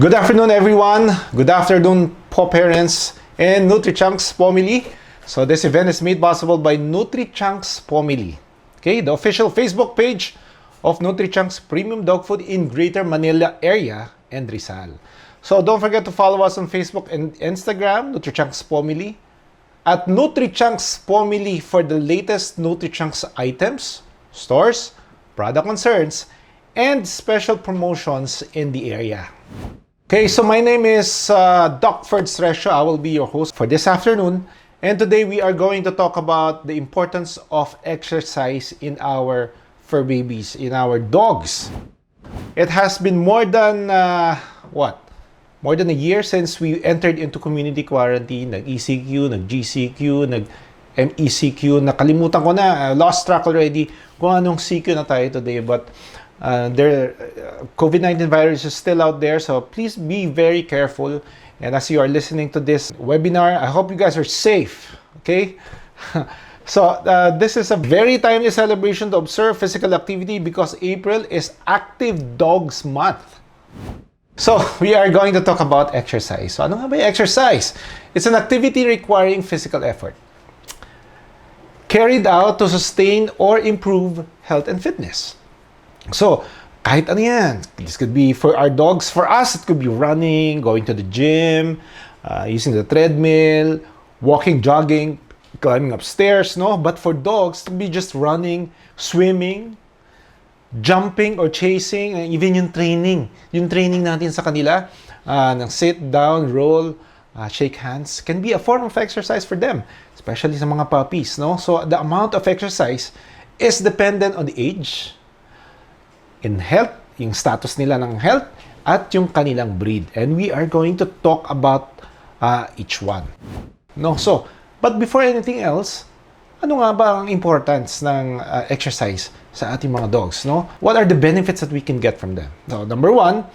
Good afternoon, everyone. Good afternoon, paw parents and NUTRI CHUNKS PAWmily. So this event is made possible by NUTRI CHUNKS PAWmily. Okay, the official Facebook page of NUTRI CHUNKS Premium Dog Food in Greater Manila area and Rizal. So don't forget to follow us on Facebook and Instagram, NUTRI CHUNKS PAWmily, at NUTRI CHUNKS PAWmily for the latest NUTRI CHUNKS items, stores, product concerns, and special promotions in the area. Okay, so my name is Doc Ferds Recio. I will be your host for this afternoon. And today we are going to talk about the importance of exercise in our fur babies, in our dogs. It has been more than, more than a year since we entered into community quarantine. Nag-ECQ, nag-GCQ, nag-MECQ. Nakalimutan ko na, lost track already kung anong CQ na tayo today. But COVID-19 virus is still out there, so please be very careful. And as you are listening to this webinar, I hope you guys are safe, okay? So this is a very timely celebration to observe physical activity because April is Active Dogs Month. So we are going to talk about exercise. So ano nga ba yung exercise? It's an activity requiring physical effort, carried out to sustain or improve health and fitness. So, kahit ano yan. This could be for our dogs. For us, it could be running, going to the gym, using the treadmill, walking, jogging, climbing upstairs, no? But for dogs, it could be just running, swimming, jumping or chasing, and even yung training. Yung training natin sa kanila, ng sit, down, roll, shake hands, can be a form of exercise for them, especially sa mga puppies, no? So, the amount of exercise is dependent on the age, in health, yung status nila ng health, at yung kanilang breed. And we are going to talk about each one. No, so, but before anything else, ano nga ba ang importance ng exercise sa ating mga dogs, no? What are the benefits that we can get from them? So, number one,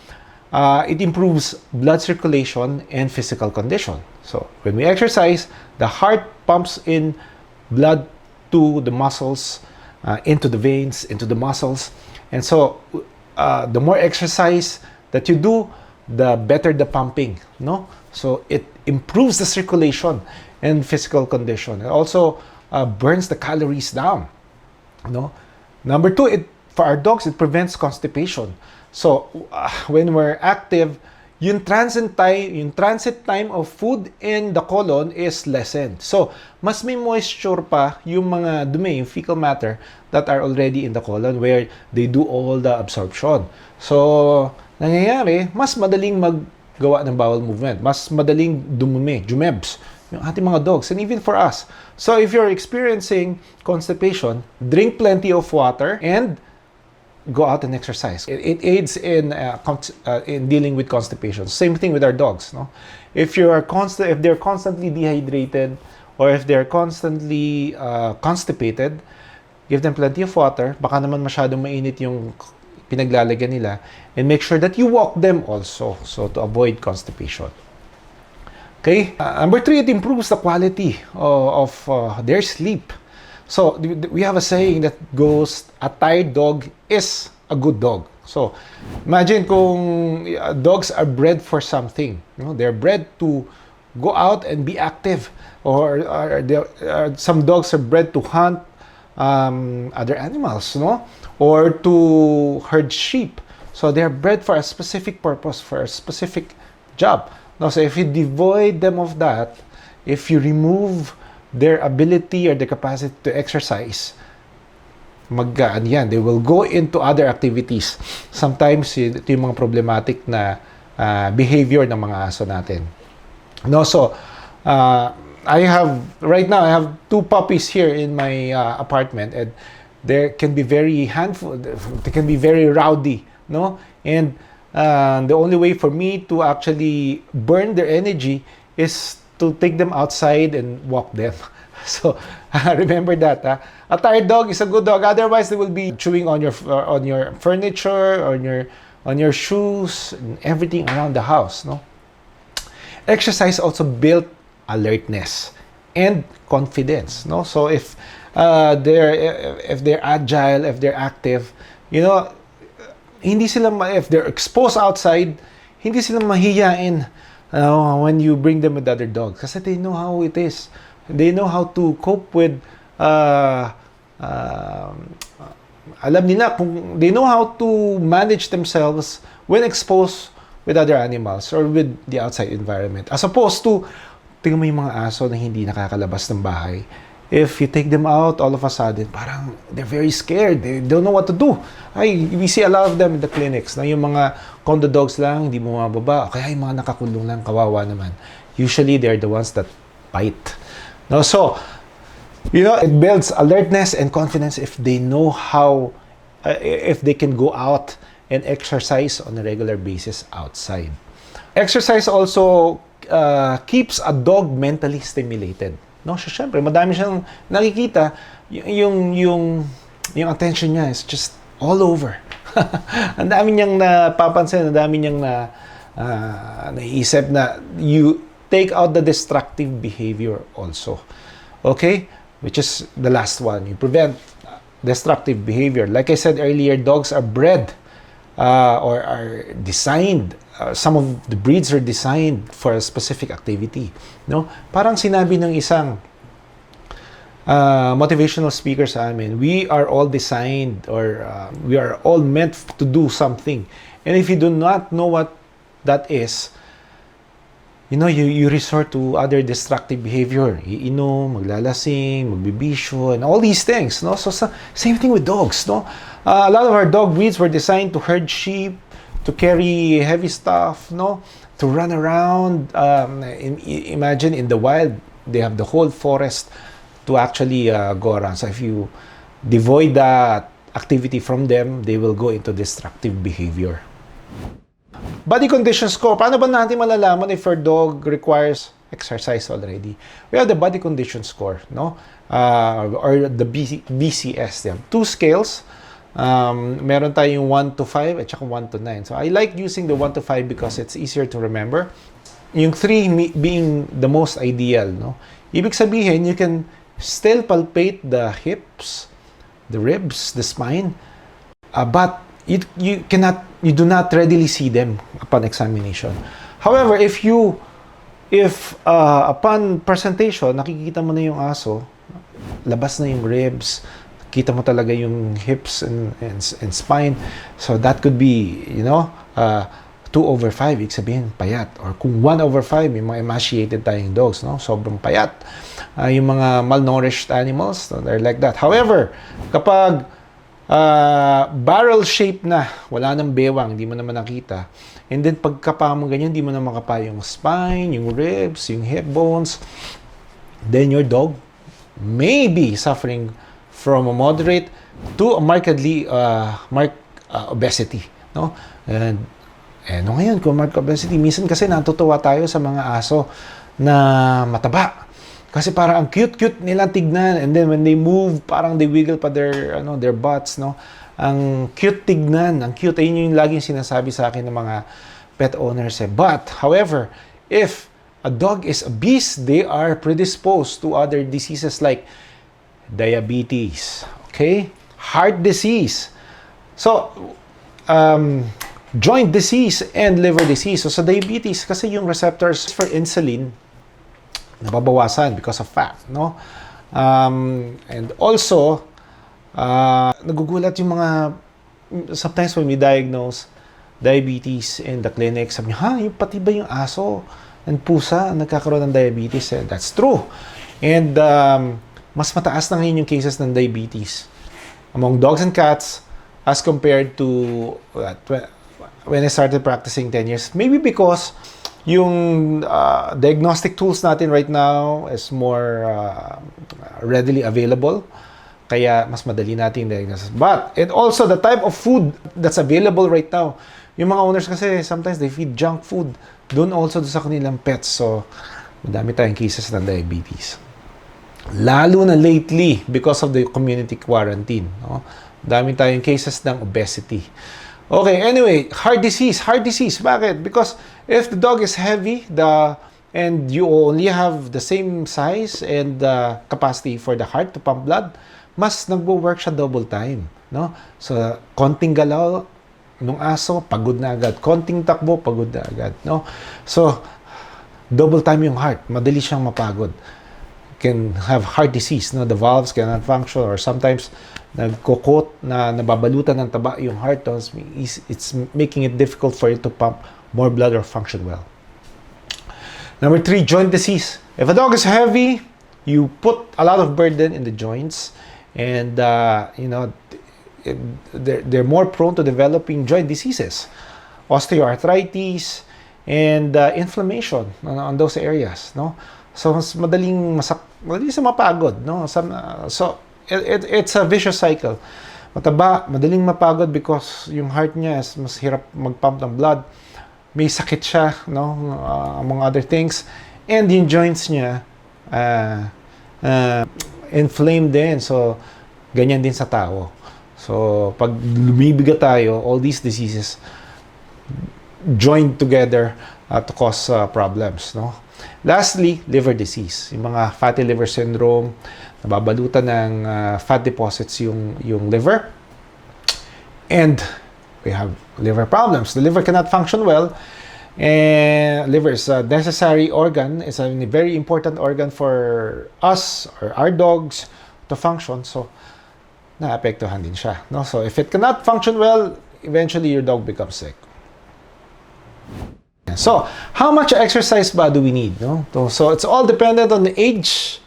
it improves blood circulation and physical condition. So, when we exercise, the heart pumps in blood to the muscles, into the veins, into the muscles. And so, the more exercise that you do, the better the pumping, no? So, it improves the circulation and physical condition. It also burns the calories down, no? Number two, for our dogs, it prevents constipation. So, when we're active, yung transit time of food in the colon is lessened. So, mas may moisture pa yung mga dumi, yung fecal matter that are already in the colon where they do all the absorption. So, nangyayari, mas madaling maggawa ng bowel movement. Mas madaling jumebs yung ating mga dogs and even for us. So, if you're experiencing constipation, drink plenty of water and go out and exercise. It aids in dealing with constipation. Same thing with our dogs, no? If they're constantly dehydrated or if they're constantly constipated, give them plenty of water. Baka naman masyadong mainit yung pinaglalagyan nila, and make sure that you walk them also, so to avoid constipation. Okay? Number three, it improves the quality of their sleep. So, we have a saying that goes, a tired dog is a good dog. So, imagine kung dogs are bred for something. You know, they're bred to go out and be active. Or some dogs are bred to hunt other animals, no? Or to herd sheep. So, they're bred for a specific purpose, for a specific job. No? So, if you devoid them of that, if you remove their ability or the capacity to exercise, they will go into other activities. Sometimes, ito yung mga problematic na behavior ng mga aso natin. No, so, right now, I have two puppies here in my apartment, and they can be very they can be very rowdy, no? And the only way for me to actually burn their energy is to take them outside and walk them. So, remember that. A tired dog is a good dog. Otherwise, they will be chewing on your furniture, on your shoes, and everything around the house. No. Exercise also build alertness and confidence. No. So if they're agile, if they're active, you know, if they're exposed outside, hindi sila mahiyain when you bring them with other dogs. Kasi they know how it is. They know how to cope with alam nila kung they know how to manage themselves when exposed with other animals or with the outside environment. As opposed to, tingnan mo yung mga aso na hindi nakakalabas ng bahay. If you take them out, all of a sudden, parang they're very scared. They don't know what to do. We see a lot of them in the clinics. Na yung mga condo dogs lang, hindi mo mababa. Kaya yung mga nakakulong lang, kawawa naman. Usually, they're the ones that bite. No, so, it builds alertness and confidence if they know how, if they can go out and exercise on a regular basis outside. Exercise also keeps a dog mentally stimulated. No, so syempre, madami siyang nakikita, yung attention niya is just all over. Ang dami niyang napapansin, ang dami niyang naisip na you take out the destructive behavior also. Okay? Which is the last one. You prevent destructive behavior. Like I said earlier, dogs are bred or are designed. Some of the breeds are designed for a specific activity. No? Parang sinabi ng isang motivational speaker sa amin, we are all designed or we are all meant to do something. And if you do not know what that is, you resort to other destructive behavior. Iinom, maglalasing, magbibisyo, and all these things. No? So, same thing with dogs. No? A lot of our dog breeds were designed to herd sheep, to carry heavy stuff, no, to run around. Imagine in the wild, they have the whole forest to actually go around. So if you devoid that activity from them, they will go into destructive behavior. Body condition score. Paano ba natin malalaman if our dog requires exercise already? We have the body condition score, no, or the BCS. They have 2 scales. Meron tayong 1 to 5 at saka 1 to 9. So, I like using the 1 to 5 because it's easier to remember. Yung 3 being the most ideal, no? Ibig sabihin, you can still palpate the hips, the ribs, the spine, but you do not readily see them upon examination. However, if upon presentation, nakikita mo na yung aso, labas na yung ribs, kita mo talaga yung hips and spine. So that could be, 2/5, ibig sabihin, payat. Or kung 1/5, may mga emaciated tayong dogs, no? Sobrang payat. Yung mga malnourished animals, they're like that. However, kapag barrel shape na, wala nang bewang, hindi mo naman nakita. And then pagkapa mo ganyan, hindi mo na makapa yung spine, yung ribs, yung hip bones. Then your dog may be suffering from a moderate to a markedly obesity, no? And ngayon, kung marked obesity, minsan kasi natutuwa tayo sa mga aso na mataba. Kasi parang ang cute-cute nila tignan, and then when they move, parang they wiggle pa their butts, no? Ang cute tignan, ang cute. Ayun yung laging sinasabi sa akin ng mga pet owners. But, however, if a dog is obese, they are predisposed to other diseases like diabetes, okay? Heart disease. So, joint disease and liver disease. So, sa diabetes, kasi yung receptors for insulin, nababawasan because of fat, no? And also, nagugulat yung mga, sometimes when we diagnose diabetes in the clinic, sabi niya, yung pati ba yung aso and pusa nagkakaroon ng diabetes? That's true. And mas mataas na ngayon yung cases ng diabetes among dogs and cats as compared to when I started practicing 10 years. Maybe because yung diagnostic tools natin right now is more readily available. Kaya mas madali natin diagnosis. But, and also the type of food that's available right now. Yung mga owners kasi, sometimes they feed junk food. Doon also sa kanilang pets. So, madami tayong cases ng diabetes. Lalo na lately, because of the community quarantine. No? Dami tayong cases ng obesity. Okay, anyway, heart disease. Heart disease, bakit? Because if the dog is heavy, and you only have the same size and capacity for the heart to pump blood, mas nagwo-work siya double time, no? So, konting galaw, nung aso, pagod na agad. Konting takbo, pagod na agad, no? So, double time yung heart. Madali siyang mapagod. Can have heart disease, no? The valves cannot function, or sometimes nagkukot na nababalutan ng taba yung heart. No? It's making it difficult for it to pump more blood or function well. Number 3, joint disease. If a dog is heavy, you put a lot of burden in the joints, and they're more prone to developing joint diseases, osteoarthritis, and inflammation on those areas, no? So mas madaling sa mapagod, no? So it's a vicious cycle. Mataba, madaling mapagod because yung heart niya is mas hirap mag-pump ng blood. May sakit siya, no? Among other things. And yung joints niya inflamed din. So ganyan din sa tao. So pag lumibigat tayo, all these diseases joined together to cause problems, no? Lastly, liver disease. Yung mga fatty liver syndrome, nababalutan ng fat deposits yung liver. And we have liver problems. The liver cannot function well. And liver is a necessary organ. It's a very important organ for us or our dogs to function. So, naapektuhan din siya, no? So, if it cannot function well, eventually your dog becomes sick. So, how much exercise ba do we need, no? So, it's all dependent on the age,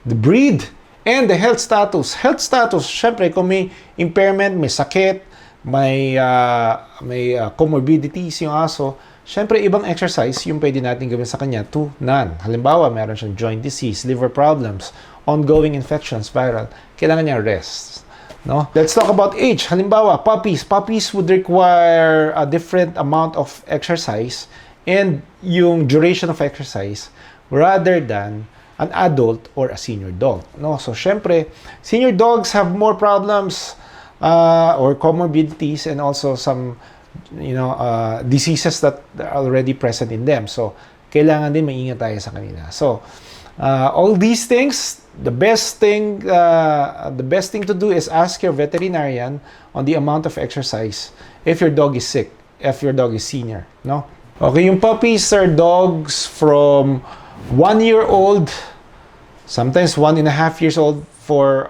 the breed, and the health status. Health status, syempre, kung may impairment, may sakit, may comorbidities yung aso, syempre, ibang exercise yung pwede natin gawin sa kanya to none. Halimbawa, meron siyang joint disease, liver problems, ongoing infections, viral, kailangan niya rest. No? Let's talk about age. Halimbawa, puppies. Puppies would require a different amount of exercise and yung duration of exercise rather than an adult or a senior dog. No? So, syempre, senior dogs have more problems or comorbidities and also some diseases that are already present in them. So, kailangan din maingat tayo sa kanila. So, all these things, the best thing to do is ask your veterinarian on the amount of exercise if your dog is sick, if your dog is senior, no? Okay, yung puppies are dogs from 1 year old, sometimes 1.5 years old for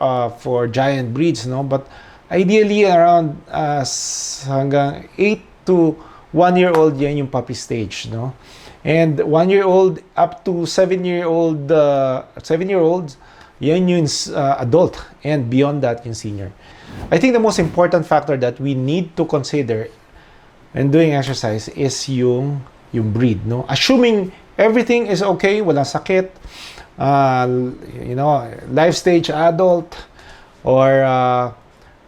giant breeds, no? But ideally around hanggang 8 to 1 year old yan yung puppy stage, no? And 1 year old up to 7 year old yan yung adult, and beyond that yung senior. I think the most important factor that we need to consider in doing exercise is yung breed, no? Assuming everything is okay, walang sakit, life stage adult, or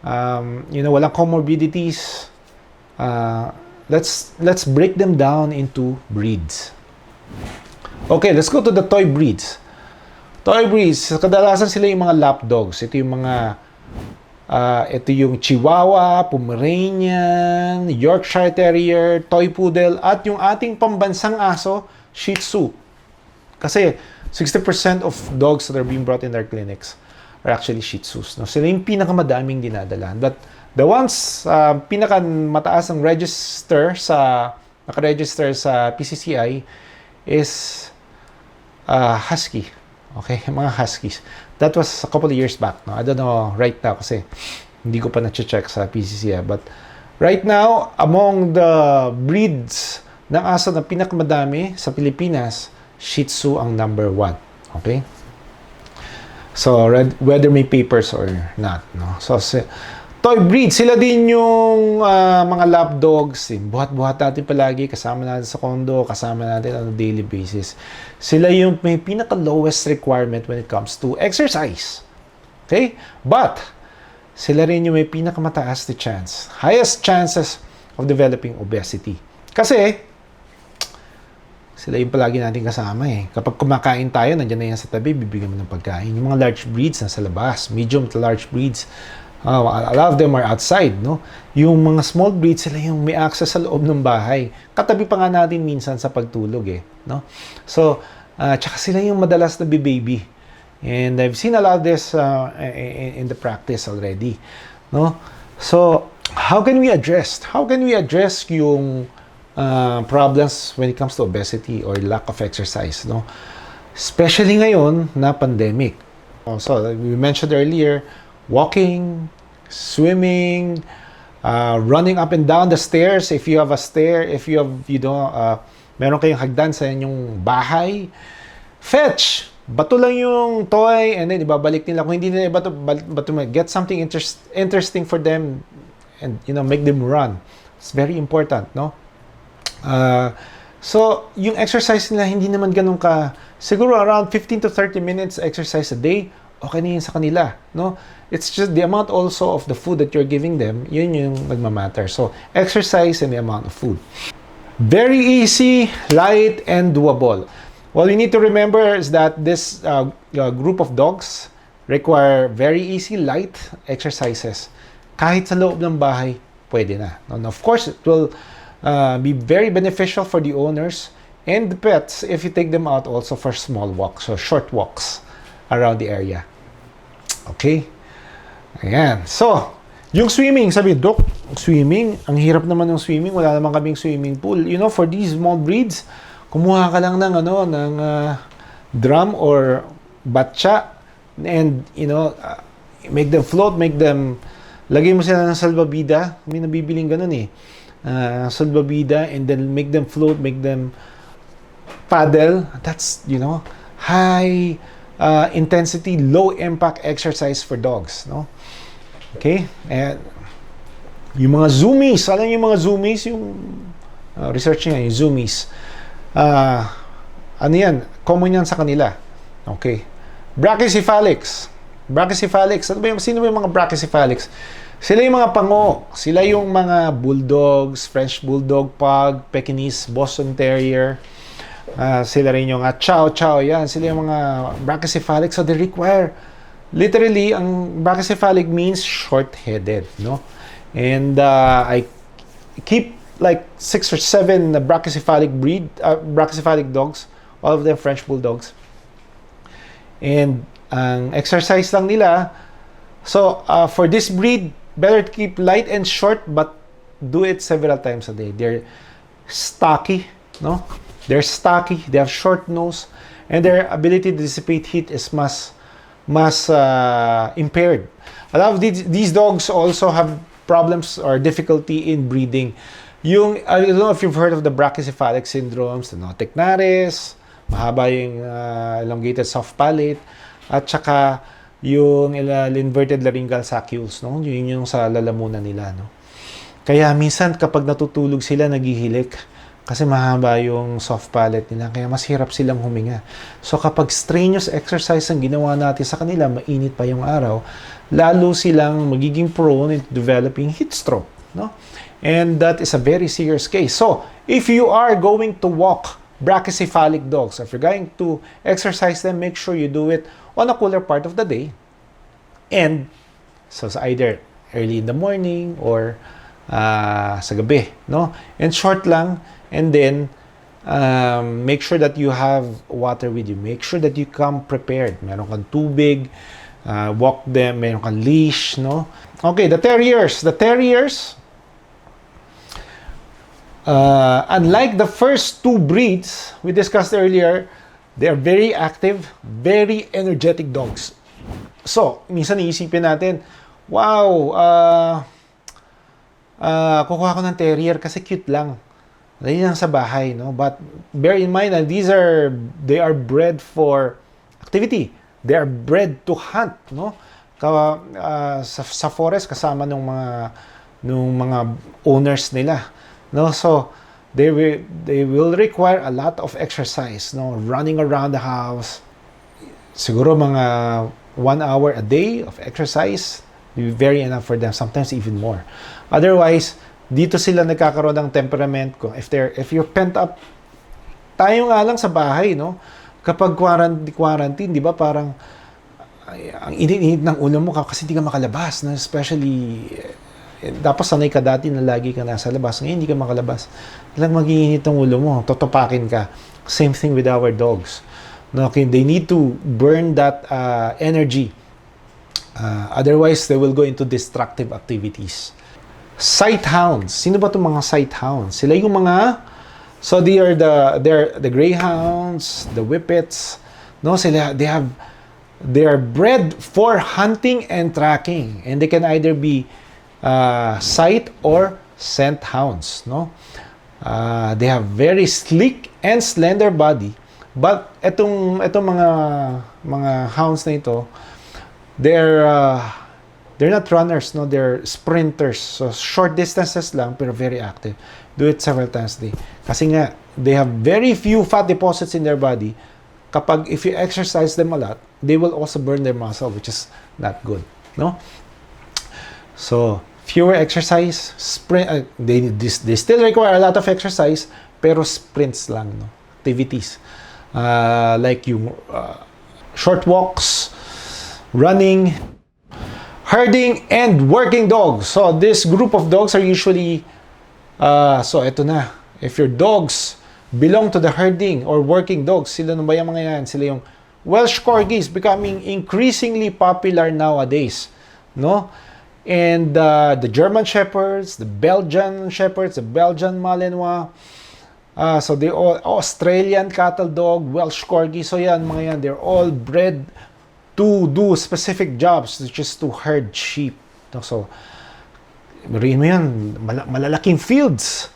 walang comorbidities, let's break them down into breeds. Okay, let's go to the toy breeds. Toy breeds, kadalasan sila yung mga lap dogs. Ito yung Chihuahua, Pomeranian, Yorkshire Terrier, Toy Poodle, at yung ating pambansang aso, Shih Tzu. Kasi 60% of dogs that are being brought in our clinics are actually Shih Tzus. No? Sila yung pinakamadaming dinadala. But the ones pinakamataas ang naka-register sa PCCI is Husky. Okay, mga Huskies. That was a couple of years back. No? I don't know right now kasi hindi ko pa na-check sa PCCI. But right now, among the breeds ng aso na pinakamadami sa Pilipinas, Shih Tzu ang number 1. Okay? So, whether may papers or not. No? So, toy breed, sila din yung mga lap dogs. Buhat-buhat natin palagi, kasama natin sa condo, kasama natin on a daily basis. Sila yung may pinaka-lowest requirement when it comes to exercise. Okay? But, sila rin yung may pinaka-mataas na chance. Highest chances of developing obesity. Kasi, sila yung palagi natin kasama eh. Kapag kumakain tayo, nandiyan na yan sa tabi, bibigyan mo ng pagkain. Yung mga large breeds nasa labas, medium to large breeds, a lot of them are outside, no? Yung mga small breeds, sila yung may access sa loob ng bahay. Katabi pa nga natin minsan sa pagtulog eh, no? So, tsaka sila yung madalas na baby. And I've seen a lot of this in the practice already, no? So, How can we address? How can we address yung problems when it comes to obesity or lack of exercise, no? Especially ngayon na pandemic. So, we mentioned earlier, walking, swimming, running up and down the stairs if you have a stair, if you have, meron kayong hagdan sa inyong bahay. Fetch! Bato lang yung toy and then ibabalik nila. Kung hindi nila bato, get something interesting for them and, make them run. It's very important, no? So, yung exercise nila, hindi naman ganun siguro around 15 to 30 minutes exercise a day, okay na yun sa kanila, no? It's just the amount also of the food that you're giving them, yun yung nagmamatter. So, exercise and the amount of food. Very easy, light, and doable. What you need to remember is that this group of dogs require very easy, light exercises. Kahit sa loob ng bahay, pwede na. And of course, it will be very beneficial for the owners and the pets if you take them out also for small walks, so short walks around the area. Okay? Ayan. So, yung swimming, sabi, Doc, swimming, ang hirap naman ng swimming, wala naman kaming swimming pool. For these small breeds, kumuha ka lang ng drum or batcha and, make them float, lagay mo sila ng salbabida. May nabibiling ganun eh. Salbabida and then make them float, make them paddle. That's, high intensity, low impact exercise for dogs, no? Okay? And yung mga zoomies, alam yung mga zoomies, yung research niya, yung zoomies. Ano yan? Common yan sa kanila. Okay. Brachycephalics. Sino ba yung mga brachycephalics? Sila yung mga pango. Sila yung mga bulldogs, French bulldog, pug, Pekingese, Boston Terrier. Sila rin yung chow. Yan. Sila yung mga brachycephalics. So they require, literally, ang brachycephalic means short-headed, no? And I keep like 6 or 7 brachycephalic dogs, all of them French bulldogs. And ang exercise lang nila, so for this breed, better to keep light and short, but do it several times a day. They're stocky, no? They're stocky, they have short nose, and their ability to dissipate heat is mas impaired. A lot of these dogs also have problems or difficulty in breathing. I don't know if you've heard of the brachycephalic syndromes, the notic nares, mahaba yung elongated soft palate, at saka yung inverted laryngeal saccules, no? Yun yung sa lalamunan nila, no? Kaya minsan kapag natutulog sila, naghihilik kasi mahaba yung soft palate nila, kaya mas hirap silang huminga. So kapag strenuous exercise ang ginawa natin sa kanila, mainit pa yung araw, lalo silang magiging prone in developing heat stroke, no? And that is a very serious case. So, if you are going to walk brachycephalic dogs, if you're going to exercise them, make sure you do it on a cooler part of the day. And, so either early in the morning or sa gabi, no? And short lang. And then, make sure that you have water with you. Make sure that you come prepared. Meron kang tubig, walk them, meron kang leash, no? Okay, the terriers. Unlike the first two breeds we discussed earlier, they are very active, very energetic dogs. So, minsan iisipin natin, wow, kukuha ko ng terrier kasi cute lang. Dahil lang sa bahay, no? But bear in mind that they are bred for activity. They are bred to hunt, no? Sa forest kasama nung mga owners nila. No, so they will require a lot of exercise, no, running around the house. Siguro mga 1 hour a day of exercise will be very enough for them, sometimes even more. Otherwise, dito sila nagkakaroon ng temperament ko. If you're pent up, tayo nga lang sa bahay, no? Kapag quarantine, di ba, parang ang init ng ulo mo kasi hindi ka makalabas, no? Especially dapat sanay ka dati na lagi ka nasa labas. Ngayon, hindi ka makalabas. Talagang mag-iinit ang ulo mo. Totopakin ka. Same thing with our dogs. No, okay, they need to burn that energy. Otherwise, they will go into destructive activities. Sight hounds. Sino ba itong mga sight hounds? Sila yung mga, so they're the greyhounds, the whippets. No, they are bred for hunting and tracking, and they can either be sight or scent hounds. No, they have very sleek and slender body, but etong mga hounds na ito, they're not runners, no? They're sprinters. So, short distances lang, pero very active. Do it several times a day. Kasi nga, they have very few fat deposits in their body. If you exercise them a lot, they will also burn their muscle, which is not good, no? So, fewer exercise, sprint, they still require a lot of exercise, pero sprints lang, no? Activities. Like yung short walks, running, herding, and working dogs. So, this group of dogs are usually, so eto na. If your dogs belong to the herding or working dogs, sila na ba yung mga yan? Sila yung Welsh Corgis, becoming increasingly popular nowadays. No? And the German Shepherds, the Belgian Shepherds, the Belgian Malinois, so they all, Australian Cattle Dog, Welsh Corgi, so yan, mga yan, they're all bred to do specific jobs, which is to herd sheep. So, mariin mo yan, malalaking fields.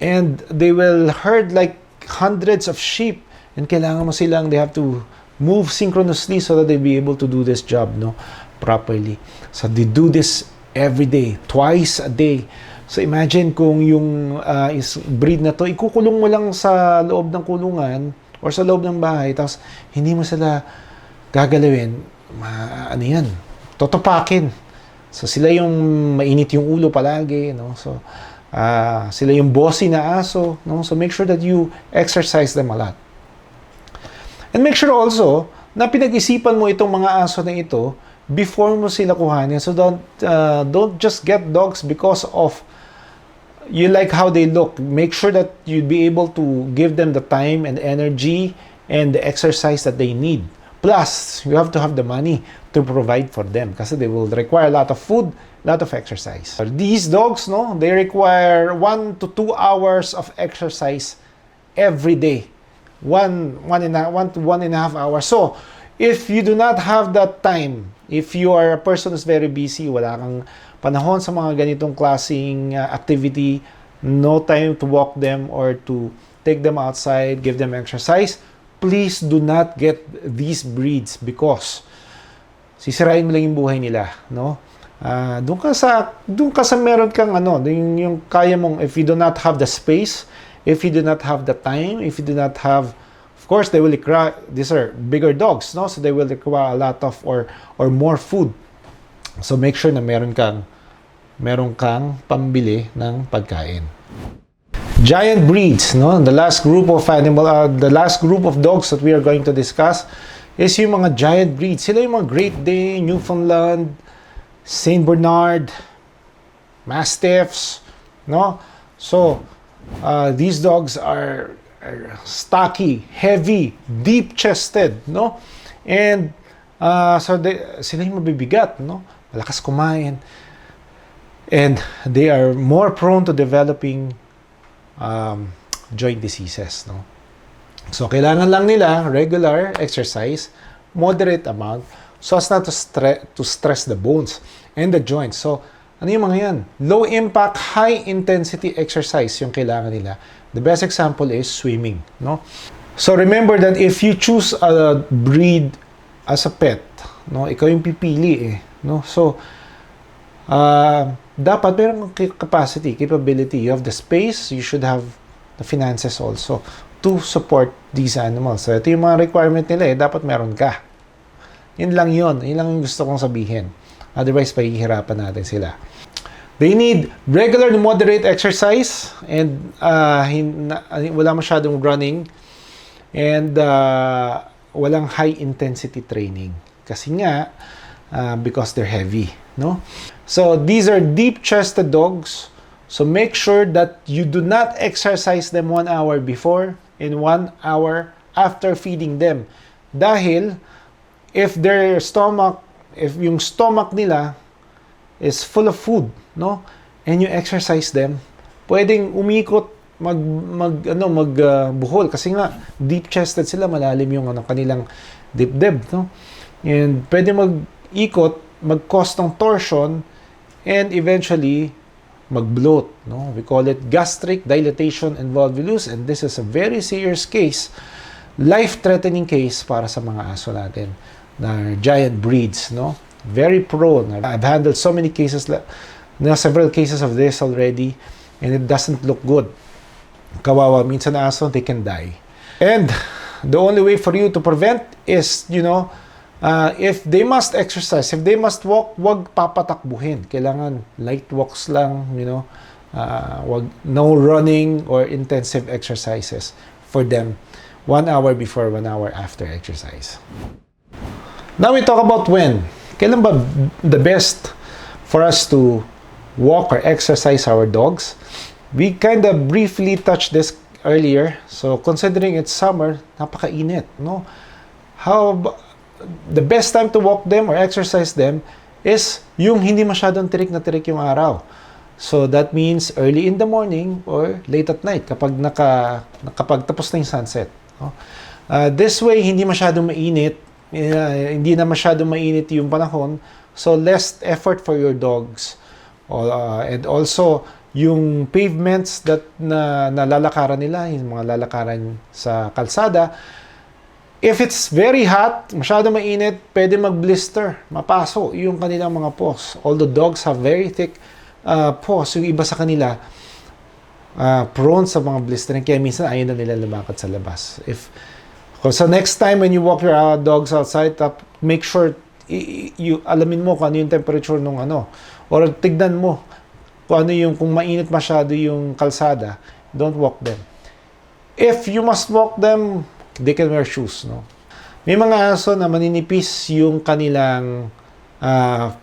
And they will herd like hundreds of sheep. And kailangan mo silang, they have to move synchronously so that they'll be able to do this job, no, properly. So, they do this every day, twice a day. So, imagine kung yung breed na to, ikukulong mo lang sa loob ng kulungan or sa loob ng bahay, tapos hindi mo sila gagalawin, ano yan, totopakin. So, sila yung mainit yung ulo palagi, no? So, sila yung bossy na aso, no? So, make sure that you exercise them a lot. And make sure also na pinag-isipan mo itong mga aso na ito before mo sila kuhanin. So, don't just get dogs because of you like how they look. Make sure that you'll be able to give them the time and energy and the exercise that they need. Plus, you have to have the money to provide for them kasi they will require a lot of food, a lot of exercise. These dogs, no, they require 1 to 2 hours of exercise every day. 1 to 1.5 hours. So, if you do not have that time, if you are a person who's very busy, wala kang panahon sa mga ganitong klaseng activity, no time to walk them or to take them outside, give them exercise, please do not get these breeds because sisirain mo lang yung buhay nila, no? Doon ka sa meron kang yung kaya mong, if you do not have the space, if you do not have the time, if you do not have, of course they will require, these are bigger dogs, no? So they will require a lot of or more food. So make sure na meron kang pambili ng pagkain. Giant breeds, no? The last group of dogs that we are going to discuss is yung mga giant breeds. Sila yung mga Great Dane, Newfoundland, Saint Bernard, Mastiffs, no? So, these dogs are stocky, heavy, deep-chested, no? And so sila yung mabibigat, no? Malakas kumain. And they are more prone to developing joint diseases, no? So, kailangan lang nila regular exercise, moderate amount, so as not to stress the bones and the joints. So, ano yung mga yan? Low impact, high intensity exercise yung kailangan nila. The best example is swimming, no? So, remember that if you choose a breed as a pet, no, ikaw yung pipili, no? So, dapat meron capacity, capability. You have the space, you should have the finances also to support these animals. So, ito yung mga requirement nila, dapat meron ka. Yun lang yun. Yun lang yung gusto kong sabihin. Otherwise, pahihirapan natin sila. They need regular to moderate exercise and wala masyadong running and walang high intensity training. Kasi nga, because they're heavy, no? So, these are deep-chested dogs. So, make sure that you do not exercise them 1 hour before and 1 hour after feeding them. Dahil, if yung stomach nila is full of food, no? and you exercise them, pwedeng umikot, buhol kasi nga deep-chested sila, malalim yung kanilang dibdib, no? And pwede mag-ikot, mag-cause ng torsion, and eventually mag-bloat, no? We call it gastric dilatation and volvulus, and this is a very serious case, life-threatening case para sa mga aso natin na giant breeds, no? Very prone. I've handled so many cases, several cases of this already, and it doesn't look good. Kawawa, minsan na aso, they can die. And the only way for you to prevent is, if they must exercise, if they must walk, wag papatakbuhin. Kailangan light walks lang, no running or intensive exercises for them 1 hour before, 1 hour after exercise. Now we talk about when. Kailan ba the best for us to walk or exercise our dogs? We kind of briefly touched this earlier. So considering it's summer, napakainit, no? The best time to walk them or exercise them is yung hindi masyadong tirik na tirik yung araw. So that means early in the morning or late at night kapag nakapagtapos na yung sunset. No? This way, hindi masyadong mainit, hindi na masyadong mainit yung panahon, so less effort for your dogs. And also, yung pavements that na lalakaran nila, yung mga lalakaran sa kalsada, if it's very hot, masyadong mainit, pwede mag-blister, mapaso yung kanilang mga paws. Although dogs have very thick paws, yung iba sa kanila, prone sa mga blistering, kaya minsan ayaw na nila lumakad sa labas. So next time when you walk your dogs outside, make sure alamin mo kung ano yung temperature nung or tignan mo kung mainit masyado yung kalsada, don't walk them. If you must walk them, they can wear shoes, no? May mga aso na maninipis yung kanilang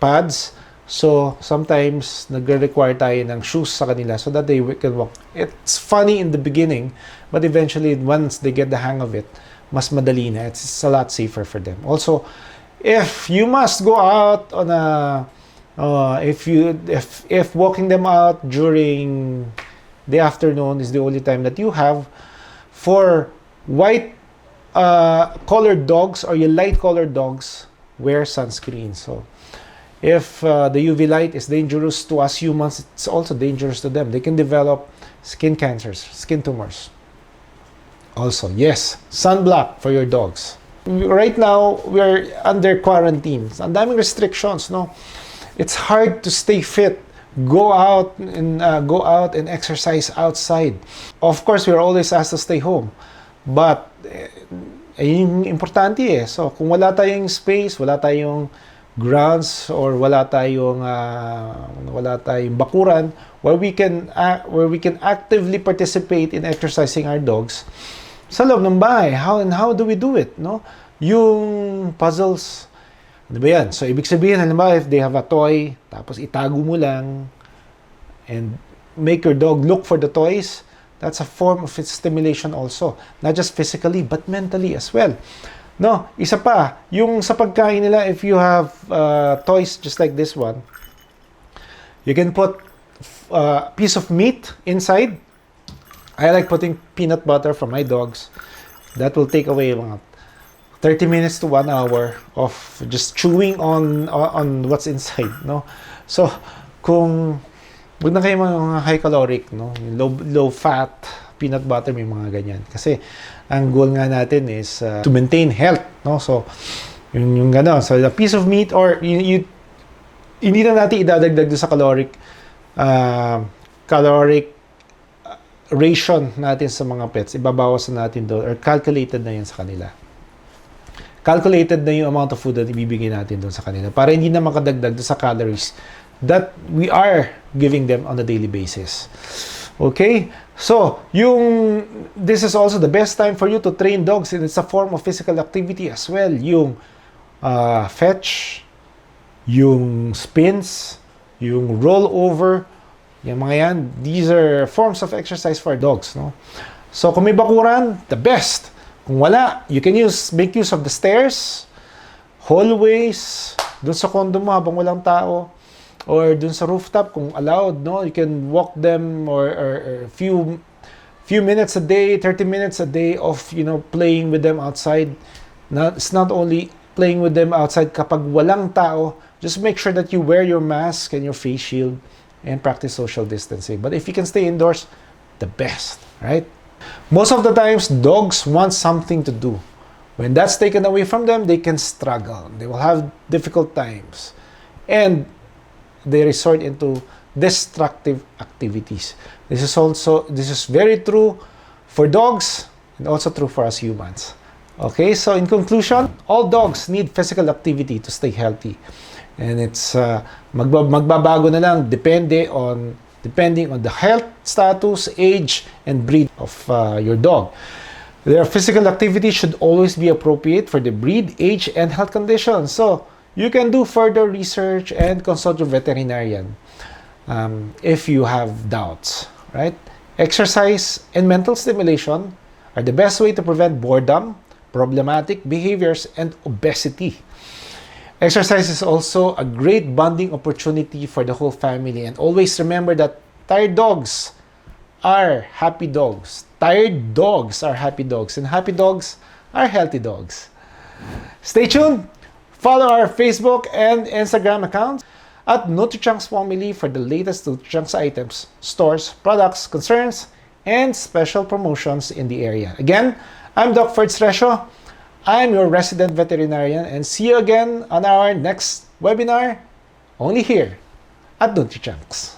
pads, so sometimes nagre-require tayo ng shoes sa kanila so that they can walk. It's funny in the beginning, but eventually once they get the hang of it, mas madali na. It's a lot safer for them. Also, if you must go out on if walking them out during the afternoon is the only time that you have, for white colored dogs or your light colored dogs, wear sunscreen. So if the UV light is dangerous to us humans, it's also dangerous to them. They can develop skin cancers, skin tumors. Also, yes, sunblock for your dogs. Right now, we're under quarantine. Ang daming restrictions, no? It's hard to stay fit. Go out and exercise outside. Of course, we're always asked to stay home. But, yung importante eh. So, kung wala tayong space, wala tayong grounds, or wala tayong bakuran, where we can actively participate in exercising our dogs, sa loob ng bahay. How do we do it, no? Yung puzzles, ano ba yan? So, ibig sabihin, halimbawa, if they have a toy, tapos itago mo lang, and make your dog look for the toys, that's a form of stimulation also. Not just physically, but mentally as well. No, isa pa, yung sa pagkain nila, if you have toys just like this one, you can put a piece of meat inside. I like putting peanut butter for my dogs. That will take away mga 30 minutes to 1 hour of just chewing on what's inside, no? So, kung wag na kayo mga high caloric, no? Low fat peanut butter, may mga ganyan. Kasi ang goal nga natin is to maintain health, no? So, yung gano'n. So, a piece of meat or hindi na natin idadagdag sa caloric ration natin sa mga pets. Ibabawas na natin doon or calculated na yan sa kanila. Calculated na yung amount of food that ibibigay natin doon sa kanila para hindi na makadagdag doon sa calories that we are giving them on a daily basis. Okay? So, this is also the best time for you to train dogs, and it's a form of physical activity as well. Yung fetch, yung spins, yung roll over, yung mga yan, these are forms of exercise for dogs, no? So, kung may bakuran, the best. Kung wala, you can make use of the stairs, hallways, doon sa condo mo habang walang tao. or dun sa rooftop kung allowed, no? You can walk them or few minutes a day, 30 minutes a day of, playing with them outside. It's not only playing with them outside kapag walang tao, just make sure that you wear your mask and your face shield and practice social distancing. But if you can stay indoors, the best, right? Most of the times, dogs want something to do. When that's taken away from them, they can struggle. They will have difficult times. And they resort into destructive activities. This is very true for dogs and also true for us humans. Okay, so in conclusion, all dogs need physical activity to stay healthy. And it's magbabago na lang depending on the health status, age, and breed of your dog. Their physical activity should always be appropriate for the breed, age, and health conditions. So you can do further research and consult your veterinarian if you have doubts, right? Exercise and mental stimulation are the best way to prevent boredom, problematic behaviors, and obesity. Exercise is also a great bonding opportunity for the whole family. And always remember that tired dogs are happy dogs. Tired dogs are happy dogs. And happy dogs are healthy dogs. Stay tuned. Follow our Facebook and Instagram accounts at NUTRI CHUNKS PAWmily for the latest NUTRI CHUNKS items, stores, products, concerns, and special promotions in the area. Again, I'm Doc Ferds Recio. I'm your resident veterinarian, and see you again on our next webinar, only here at NUTRI CHUNKS.